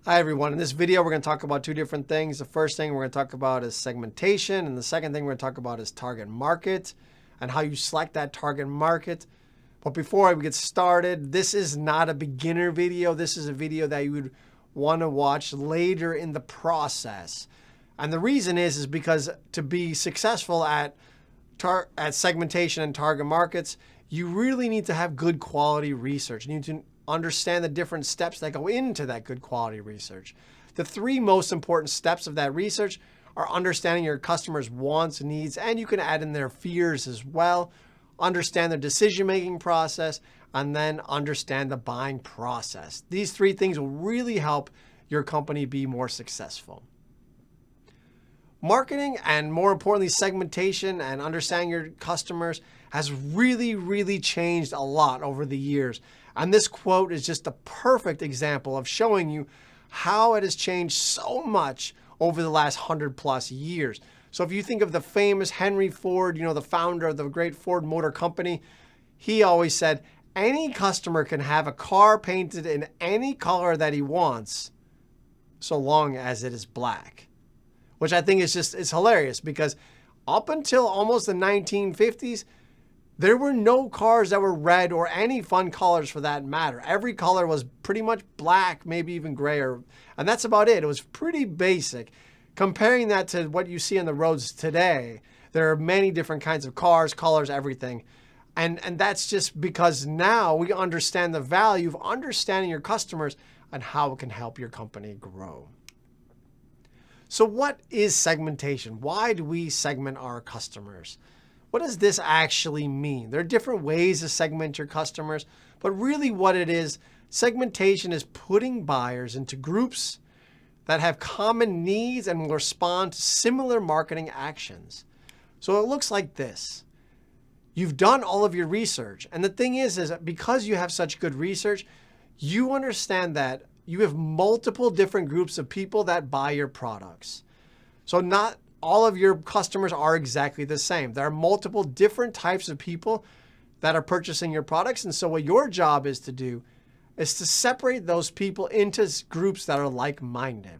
Hi everyone, in this video we're going to talk about two different things. The first thing we're going to talk about is segmentation, and the second thing we're going to talk about is target market and how you select that target market. But before we get started, this is not a beginner video. This is a video that you would want to watch later in the process. And the reason is because to be successful at segmentation and target markets, you really need to have good quality research. You need to understand the different steps that go into that good quality research. The three most important steps of that research are understanding your customers' wants, needs, and you can add in their fears as well. Understand their decision-making process, and then understand the buying process. These three things will really help your company be more successful. Marketing, and more importantly, segmentation and understanding your customers has really changed a lot over the years. And this quote is just a perfect example of showing you how it has changed so much over the last 100+ years. So if you think of the famous Henry Ford, the founder of the great Ford Motor Company, he always said, any customer can have a car painted in any color that he wants, so long as it is black. Which I think is hilarious, because up until almost the 1950s, there were no cars that were red or any fun colors for that matter. Every color was pretty much black, maybe even gray, and that's about it. It was pretty basic. Comparing that to what you see on the roads today, there are many different kinds of cars, colors, everything. And that's just because now we understand the value of understanding your customers and how it can help your company grow. So what is segmentation? Why do we segment our customers? What does this actually mean? There are different ways to segment your customers, but really what it is, segmentation is putting buyers into groups that have common needs and will respond to similar marketing actions. So it looks like this. You've done all of your research, and the thing is that because you have such good research, you understand that you have multiple different groups of people that buy your products. So not all of your customers are exactly the same. There are multiple different types of people that are purchasing your products. And so what your job is to do is to separate those people into groups that are like-minded.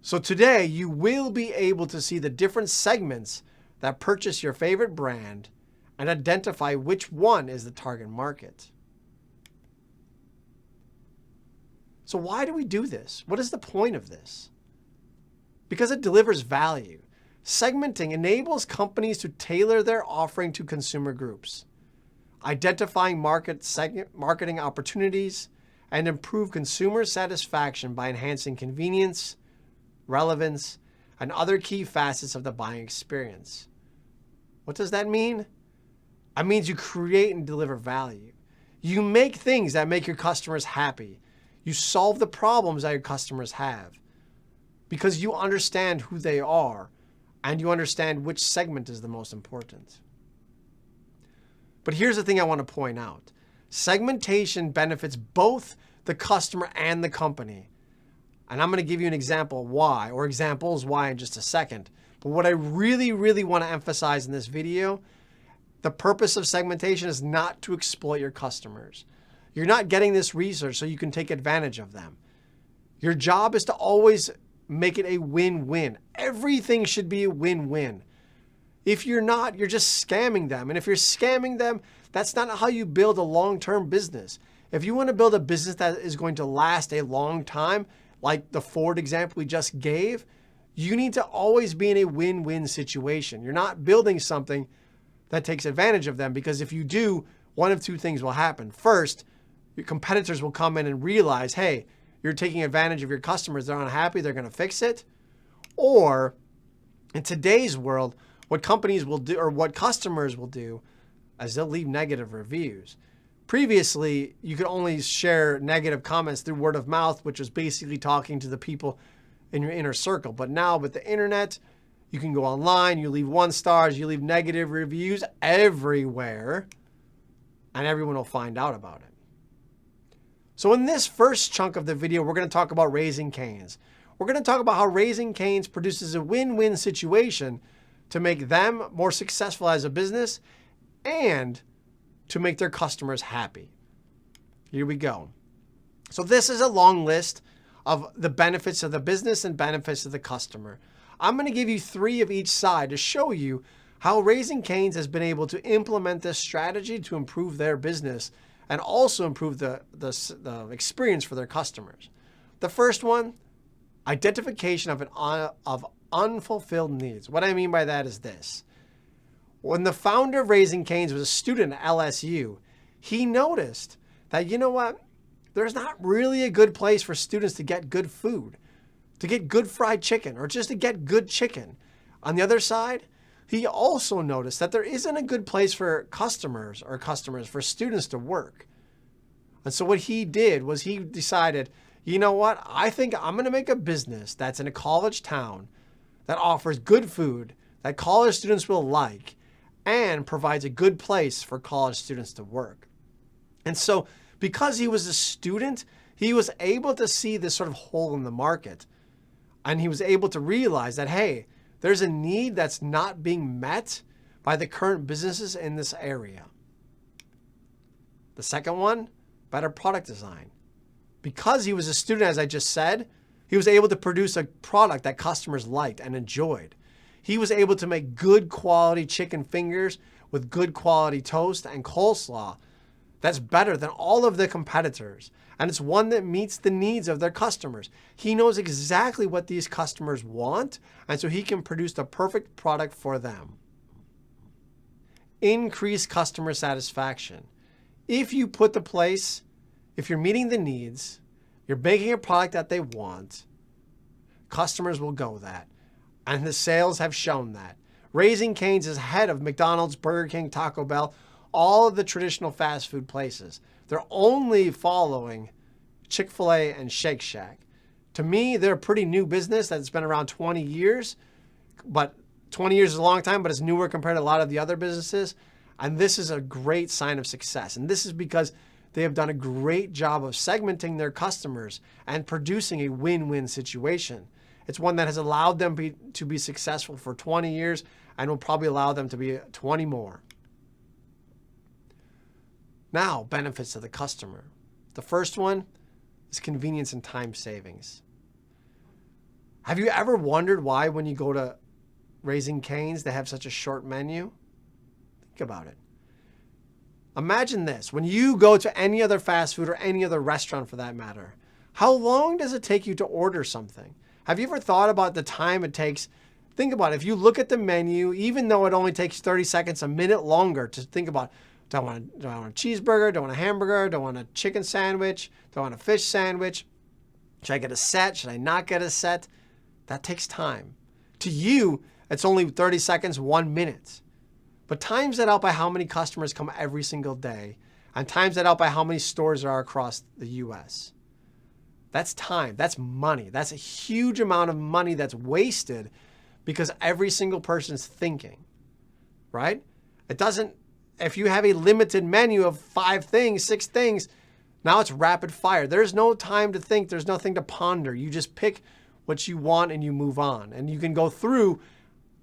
So today you will be able to see the different segments that purchase your favorite brand and identify which one is the target market. So why do we do this? What is the point of this? Because it delivers value. Segmenting enables companies to tailor their offering to consumer groups, identifying marketing opportunities, and improve consumer satisfaction by enhancing convenience, relevance, and other key facets of the buying experience. What does that mean? It means you create and deliver value. You make things that make your customers happy. You solve the problems that your customers have because you understand who they are and you understand which segment is the most important. But here's the thing I want to point out. Segmentation benefits both the customer and the company. And I'm going to give you an example why, or examples why in just a second. But what I really want to emphasize in this video, the purpose of segmentation is not to exploit your customers. You're not getting this research so you can take advantage of them. Your job is to always make it a win-win. Everything should be a win-win. If you're not, you're just scamming them. And if you're scamming them, that's not how you build a long-term business. If you want to build a business that is going to last a long time, like the Ford example we just gave, you need to always be in a win-win situation. You're not building something that takes advantage of them, because if you do, one of two things will happen. First, your competitors will come in and realize, hey, you're taking advantage of your customers. They're unhappy. They're going to fix it. Or in today's world, what companies will do, or what customers will do, is they'll leave negative reviews. Previously, you could only share negative comments through word of mouth, which was basically talking to the people in your inner circle. But now with the internet, you can go online, you leave 1 stars, you leave negative reviews everywhere, and everyone will find out about it. So in this first chunk of the video, we're going to talk about Raising Cane's. We're going to talk about how Raising Cane's produces a win-win situation to make them more successful as a business and to make their customers happy. Here we go. So this is a long list of the benefits of the business and benefits of the customer. I'm going to give you 3 of each side to show you how Raising Cane's has been able to implement this strategy to improve their business and also improve the experience for their customers. The first one, identification of unfulfilled needs. What I mean by that is this. When the founder of Raising Cane's was a student at LSU, he noticed that, you know what? There's not really a good place for students to get good food, to get good fried chicken, or just to get good chicken. On the other side, he also noticed that there isn't a good place for customers, for students to work. And so what he did was he decided, you know what? I think I'm going to make a business that's in a college town that offers good food that college students will like and provides a good place for college students to work. And so because he was a student, he was able to see this sort of hole in the market. And he was able to realize that, hey, there's a need that's not being met by the current businesses in this area. The second one, better product design. Because he was a student, as I just said, he was able to produce a product that customers liked and enjoyed. He was able to make good quality chicken fingers with good quality toast and coleslaw that's better than all of the competitors. And it's one that meets the needs of their customers. He knows exactly what these customers want, and so he can produce the perfect product for them. Increase customer satisfaction. If you're meeting the needs, you're making a product that they want, customers will go that. And the sales have shown that. Raising Cane's is ahead of McDonald's, Burger King, Taco Bell, all of the traditional fast food places. They're only following Chick-fil-A and Shake Shack. To me, they're a pretty new business that's been around 20 years, but 20 years is a long time, but it's newer compared to a lot of the other businesses. And this is a great sign of success. And this is because they have done a great job of segmenting their customers and producing a win-win situation. It's one that has allowed them to be successful for 20 years and will probably allow them to be 20 more. Now, benefits to the customer. The first one is convenience and time savings. Have you ever wondered why when you go to Raising Cane's, they have such a short menu? Think about it. Imagine this. When you go to any other fast food or any other restaurant for that matter, how long does it take you to order something? Have you ever thought about the time it takes? Think about it. If you look at the menu, even though it only takes 30 seconds, a minute longer to think about, do I want a cheeseburger? Do I want a hamburger? Do I want a chicken sandwich? Do I want a fish sandwich? Should I get a set? Should I not get a set? That takes time. To you, it's only 30 seconds, 1 minute. But times that out by how many customers come every single day, and times that out by how many stores there are across the U.S. That's time. That's money. That's a huge amount of money that's wasted because every single person's thinking, right? It doesn't, if you have a limited menu of 5 things, 6 things, now it's rapid fire. There's no time to think. There's nothing to ponder. You just pick what you want and you move on. And you can go through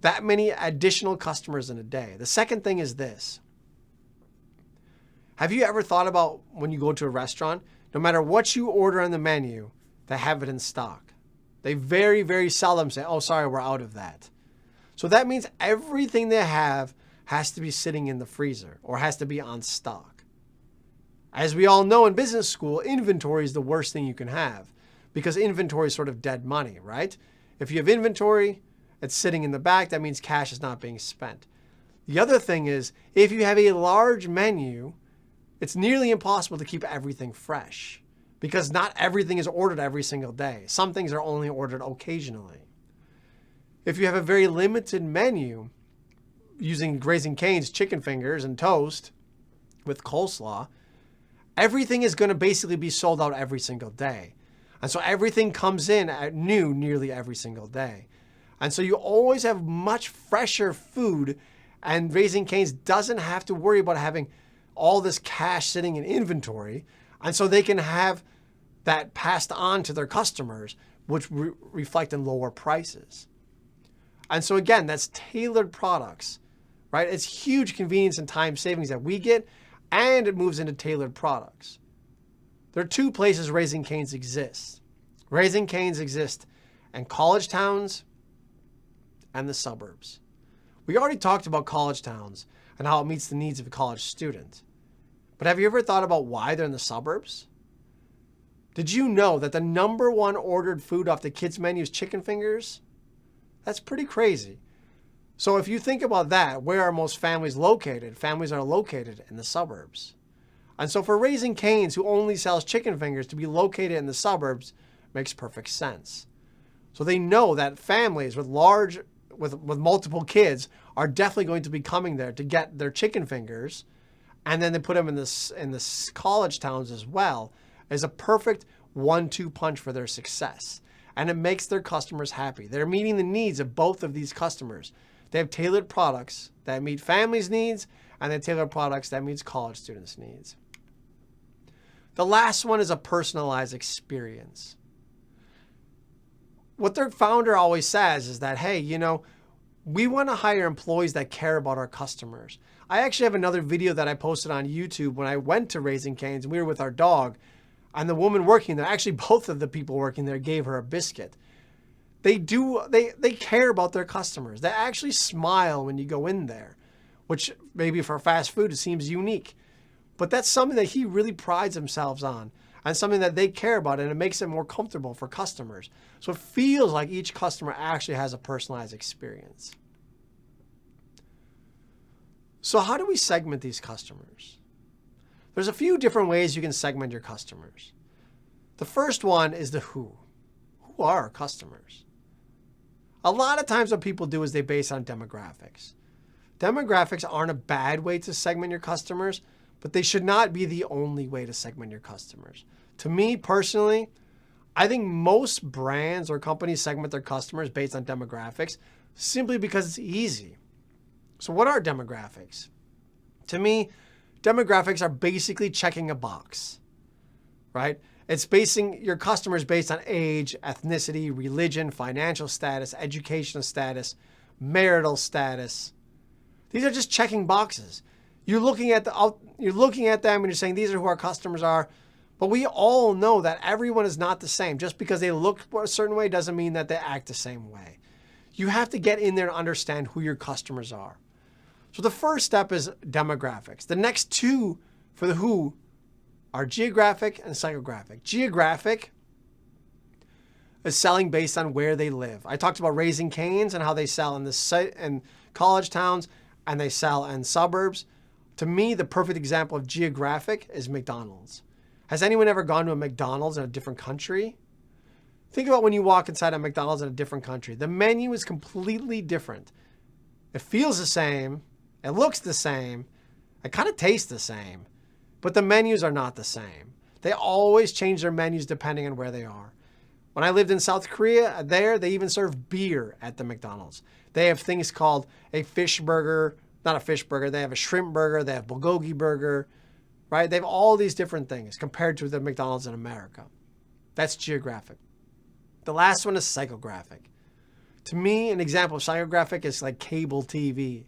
that many additional customers in a day. The second thing is this. Have you ever thought about when you go to a restaurant, no matter what you order on the menu, they have it in stock? They very, very seldom say, oh, sorry, we're out of that. So that means everything they have has to be sitting in the freezer or has to be on stock. As we all know in business school, inventory is the worst thing you can have because inventory is sort of dead money, right? If you have inventory, it's sitting in the back. That means cash is not being spent. The other thing is, if you have a large menu, it's nearly impossible to keep everything fresh because not everything is ordered every single day. Some things are only ordered occasionally. If you have a very limited menu, using Raising Cane's chicken fingers and toast with coleslaw, everything is going to basically be sold out every single day. And so everything comes in at new nearly every single day. And so you always have much fresher food, and Raising Cane's doesn't have to worry about having all this cash sitting in inventory. And so they can have that passed on to their customers, which reflect in lower prices. And so again, that's tailored products, right? It's huge convenience and time savings that we get, and it moves into tailored products. There are two places Raising Cane's exists. Raising Cane's exist in college towns and the suburbs. We already talked about college towns and how it meets the needs of a college student. But have you ever thought about why they're in the suburbs? Did you know that the number one ordered food off the kids' menu is chicken fingers? That's pretty crazy. So if you think about that, where are most families located? Families are located in the suburbs. And so for Raising Cane's, who only sells chicken fingers, to be located in the suburbs makes perfect sense. So they know that families with multiple kids are definitely going to be coming there to get their chicken fingers, and then they put them in the college towns as well, as a perfect 1-2 punch for their success. And it makes their customers happy. They're meeting the needs of both of these customers. They have tailored products that meet families' needs, and they have tailored products that meet college students' needs. The last one is a personalized experience. What their founder always says is that, hey, we want to hire employees that care about our customers. I actually have another video that I posted on YouTube when I went to Raising Cane's and we were with our dog, and the woman working there, actually both of the people working there, gave her a biscuit. They care about their customers. They actually smile when you go in there, which maybe for fast food it seems unique. But that's something that he really prides himself on, and something that they care about, and it makes it more comfortable for customers. So it feels like each customer actually has a personalized experience. So how do we segment these customers? There's a few different ways you can segment your customers. The first one is the who. Who are our customers? A lot of times what people do is they base on demographics. Demographics aren't a bad way to segment your customers, but they should not be the only way to segment your customers. To me personally, I think most brands or companies segment their customers based on demographics simply because it's easy. So what are demographics? To me, demographics are basically checking a box, right? It's basing your customers based on age, ethnicity, religion, financial status, educational status, marital status. These are just checking boxes. You're looking at them and you're saying these are who our customers are. But we all know that everyone is not the same. Just because they look a certain way doesn't mean that they act the same way. You have to get in there and understand who your customers are. So the first step is demographics. The next two for the who are geographic and psychographic. Geographic is selling based on where they live. I talked about Raising Cane's and how they sell in college towns and they sell in suburbs. To me, the perfect example of geographic is McDonald's. Has anyone ever gone to a McDonald's in a different country? Think about when you walk inside a McDonald's in a different country. The menu is completely different. It feels the same. It looks the same. It kind of tastes the same. But the menus are not the same. They always change their menus depending on where they are. When I lived in South Korea, they even serve beer at the McDonald's. They have things called a fish burger, not a fish burger. They have a shrimp burger. They have bulgogi burger, right? They have all these different things compared to the McDonald's in America. That's geographic. The last one is psychographic. To me, an example of psychographic is like cable TV,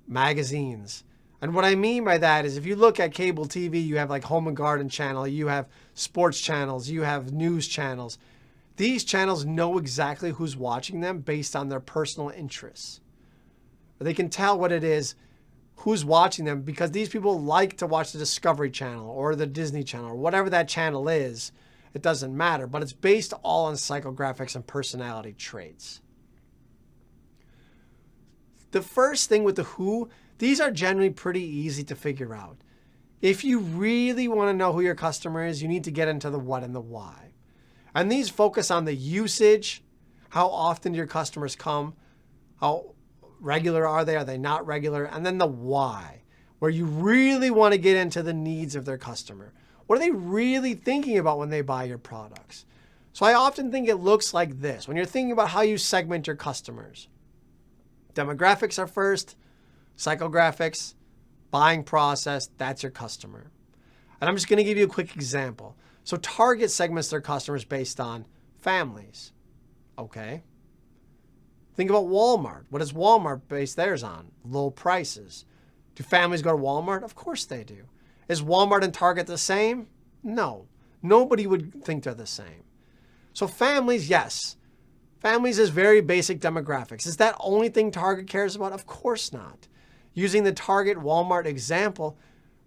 magazines. And what I mean by that is if you look at cable TV, you have like Home and Garden channel, you have sports channels, you have news channels. These channels know exactly who's watching them based on their personal interests. They can tell what it is, who's watching them, because these people like to watch the Discovery Channel or the Disney Channel or whatever that channel is. It doesn't matter, but it's based all on psychographics and personality traits. The first thing with the who, these are generally pretty easy to figure out. If you really want to know who your customer is, you need to get into the what and the why. And these focus on the usage, how often your customers come, how regular are they not regular, and then the why, where you really want to get into the needs of their customer. What are they really thinking about when they buy your products? So I often think it looks like this. When you're thinking about how you segment your customers, demographics are first, psychographics, buying process, that's your customer. And I'm just going to give you a quick example. So Target segments their customers based on families. Okay. Think about Walmart. What does Walmart base theirs on? Low prices. Do families go to Walmart? Of course they do. Is Walmart and Target the same? No, nobody would think they're the same. So families, yes. Families is very basic demographics. Is that only thing Target cares about? Of course not. Using the Target Walmart example,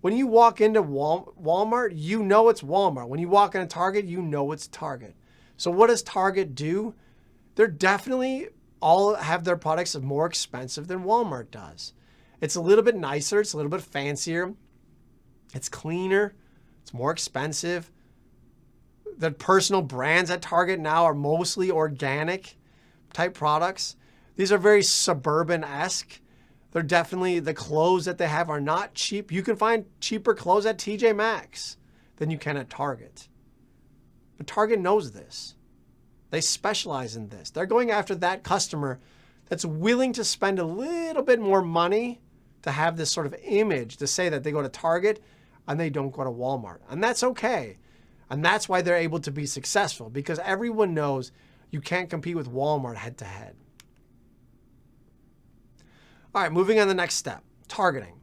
when you walk into Walmart, you know it's Walmart. When you walk into Target, you know it's Target. So what does Target do? They're definitely all have their products more expensive than Walmart does. It's a little bit nicer. It's a little bit fancier. It's cleaner. It's more expensive. The personal brands at Target now are mostly organic type products. These are very suburban-esque. They're definitely, the clothes that they have are not cheap. You can find cheaper clothes at TJ Maxx than you can at Target. But Target knows this. They specialize in this. They're going after that customer that's willing to spend a little bit more money to have this sort of image to say that they go to Target and they don't go to Walmart. And that's okay. And that's why they're able to be successful, because everyone knows you can't compete with Walmart head to head. All right, moving on to the next step, targeting.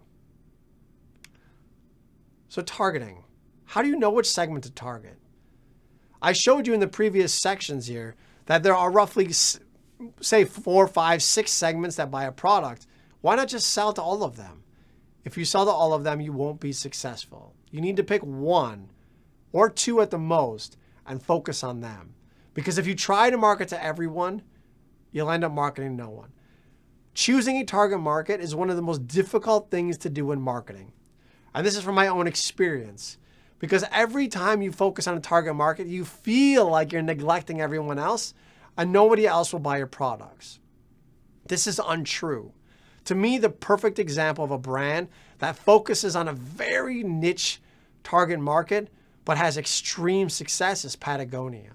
So targeting, how do you know which segment to target? I showed you in the previous sections here that there are roughly, say, 4, 5, 6 segments that buy a product. Why not just sell to all of them? If you sell to all of them, you won't be successful. You need to pick 1 or 2 at the most and focus on them. Because if you try to market to everyone, you'll end up marketing no one. Choosing a target market is one of the most difficult things to do in marketing. And this is from my own experience. Because every time you focus on a target market, you feel like you're neglecting everyone else and nobody else will buy your products. This is untrue. To me, the perfect example of a brand that focuses on a very niche target market but has extreme success is Patagonia.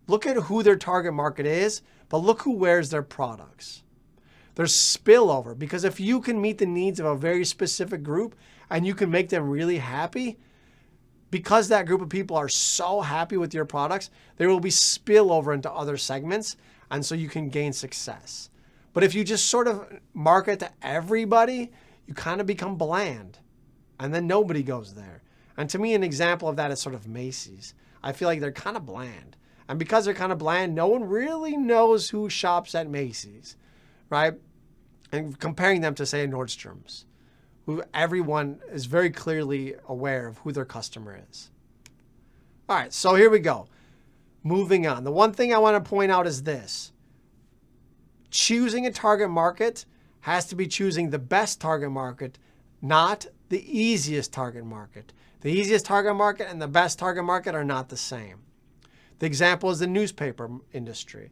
Look at who their target market is, but look who wears their products. There's spillover, because if you can meet the needs of a very specific group and you can make them really happy, because that group of people are so happy with your products, there will be spillover into other segments, and so you can gain success. But if you just sort of market to everybody, you kind of become bland, and then nobody goes there. And to me, an example of that is sort of Macy's. I feel like they're kind of bland. And because they're kind of bland, no one really knows who shops at Macy's, right? And comparing them to, say, Nordstrom's, who everyone is very clearly aware of who their customer is. All right, so here we go. Moving on. The one thing I want to point out is this. Choosing a target market has to be choosing the best target market, not the easiest target market. The easiest target market and the best target market are not the same. The example is the newspaper industry.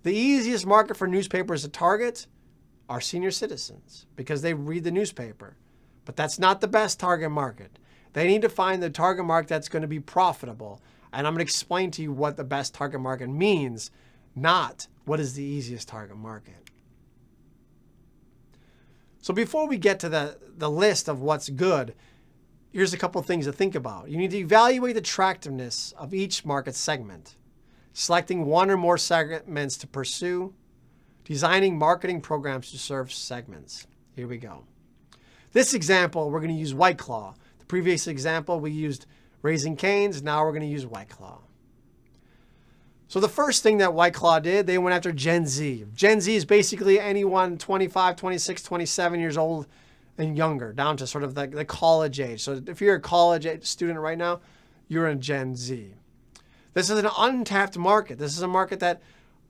The easiest market for newspapers to target are senior citizens because they read the newspaper. But that's not the best target market. They need to find the target market that's going to be profitable. And I'm going to explain to you what the best target market means, not what is the easiest target market. So before we get to the list of what's good, here's a couple things to think about. You need to evaluate the attractiveness of each market segment, selecting 1 or more segments to pursue, designing marketing programs to serve segments. Here we go. This example, we're going to use White Claw. The previous example, we used Raising Cane's. Now we're going to use White Claw. So the first thing that White Claw did, they went after Gen Z. Gen Z is basically anyone 25, 26, 27 years old and younger, down to sort of the college age. So if you're a college age student right now, you're in Gen Z. This is an untapped market. This is a market that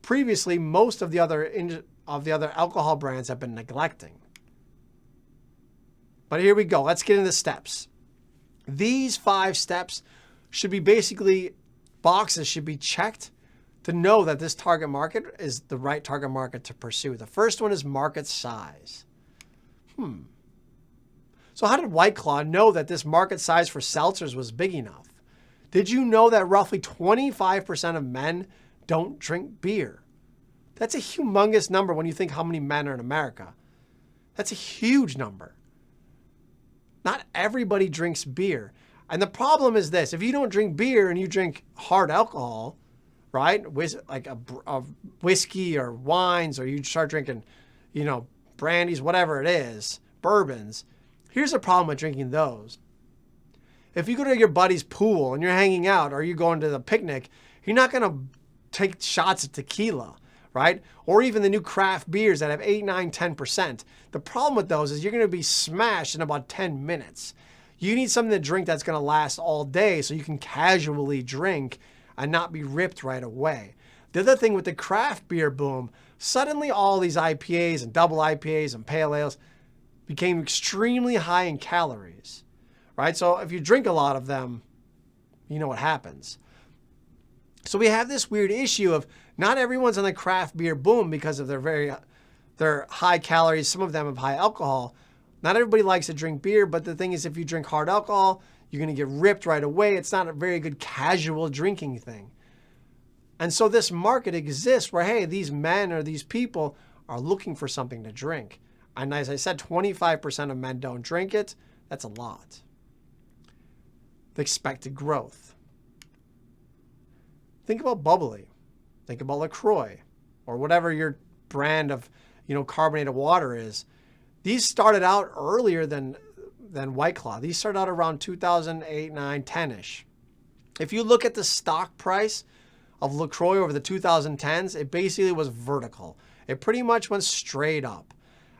previously most of the other alcohol brands have been neglecting. But here we go. Let's get into steps. These 5 steps should be basically boxes should be checked to know that this target market is the right target market to pursue. The first one is market size. So how did White Claw know that this market size for seltzers was big enough? Did you know that roughly 25% of men don't drink beer? That's a humongous number when you think how many men are in America. That's a huge number. Not everybody drinks beer. And the problem is this. If you don't drink beer and you drink hard alcohol, right, like a whiskey or wines, or you start drinking, brandies, whatever it is, bourbons, here's the problem with drinking those. If you go to your buddy's pool and you're hanging out or you're going to the picnic, you're not going to take shots of tequila, right? Or even the new craft beers that have 8, 9, 10%. The problem with those is you're going to be smashed in about 10 minutes. You need something to drink that's going to last all day so you can casually drink and not be ripped right away. The other thing with the craft beer boom, suddenly all these IPAs and double IPAs and pale ales became extremely high in calories, right? So if you drink a lot of them, you know what happens. So we have this weird issue of not everyone's on the craft beer boom because of their high calories. Some of them have high alcohol. Not everybody likes to drink beer, but the thing is, if you drink hard alcohol, you're going to get ripped right away. It's not a very good casual drinking thing. And so this market exists where, hey, these men or these people are looking for something to drink. And as I said, 25% of men don't drink it. That's a lot. The expected growth. Think about bubbly. Think about LaCroix or whatever your brand of, carbonated water is. These started out earlier than White Claw. These started out around 2008, 9, 10-ish. If you look at the stock price of LaCroix over the 2010s, it basically was vertical. It pretty much went straight up.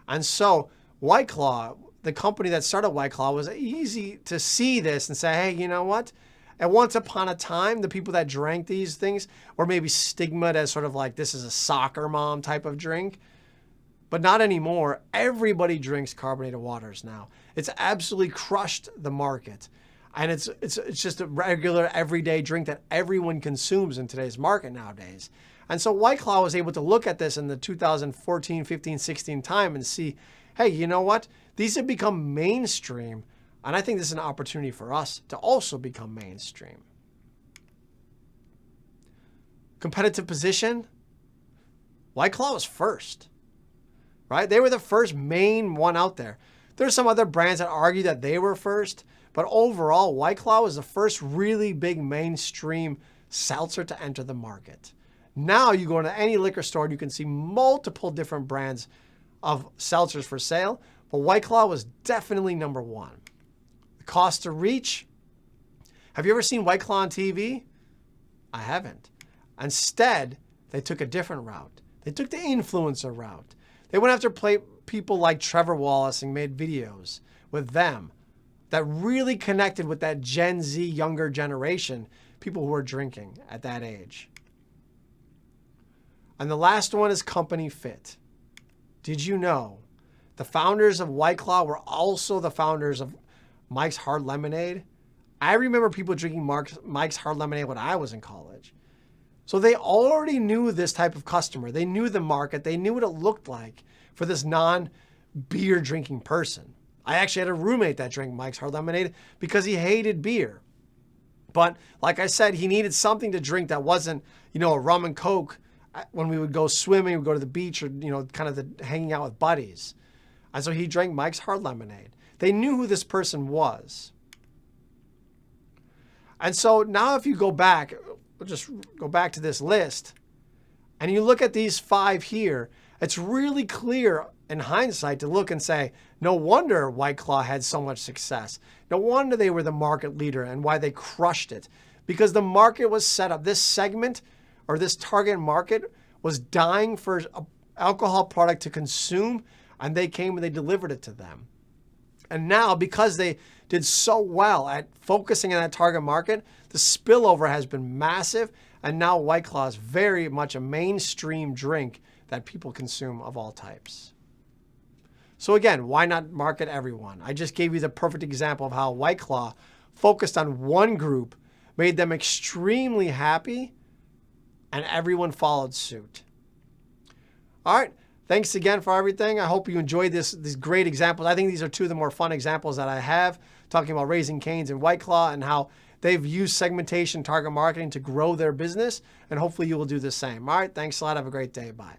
And so White Claw, the company that started White Claw, was easy to see this and say, hey, you know what? And once upon a time, the people that drank these things were maybe stigmatized as sort of like, this is a soccer mom type of drink. But not anymore. Everybody drinks carbonated waters now. It's absolutely crushed the market. And it's just a regular everyday drink that everyone consumes in today's market nowadays. And so White Claw was able to look at this in the 2014, 15, 16 time and see, hey, you know what? These have become mainstream. And I think this is an opportunity for us to also become mainstream. Competitive position. White Claw was first, right? They were the first main one out there. There's some other brands that argue that they were first, but overall, White Claw was the first really big mainstream seltzer to enter the market. Now you go into any liquor store and you can see multiple different brands of seltzers for sale, but White Claw was definitely number one. The cost to reach. Have you ever seen White Claw on TV? I haven't. Instead, they took a different route. They took the influencer route. They went after people like Trevor Wallace and made videos with them that really connected with that Gen Z younger generation, people who are drinking at that age. And the last one is company fit. Did you know the founders of White Claw were also the founders of Mike's Hard Lemonade? I remember people drinking Mike's Hard Lemonade when I was in college. So they already knew this type of customer. They knew the market. They knew what it looked like for this non-beer drinking person. I actually had a roommate that drank Mike's Hard Lemonade because he hated beer. But like I said, he needed something to drink that wasn't, a rum and Coke when we would go swimming or go to the beach or, kind of hanging out with buddies. And so he drank Mike's Hard Lemonade. They knew who this person was. And so now if you go back, we'll just go back to this list, and you look at these 5 here, it's really clear in hindsight to look and say, no wonder White Claw had so much success. No wonder they were the market leader and why they crushed it. Because the market was set up. This segment or this target market was dying for an alcohol product to consume, and they came and they delivered it to them. And now, because they did so well at focusing on that target market, the spillover has been massive, and now White Claw is very much a mainstream drink that people consume of all types. So again, why not market everyone? I just gave you the perfect example of how White Claw focused on one group, made them extremely happy, and everyone followed suit. All right. Thanks again for everything. I hope you enjoyed these great examples. I think these are 2 of the more fun examples that I have, talking about Raising Cane's and White Claw and how they've used segmentation target marketing to grow their business. And hopefully you will do the same. All right. Thanks a lot. Have a great day. Bye.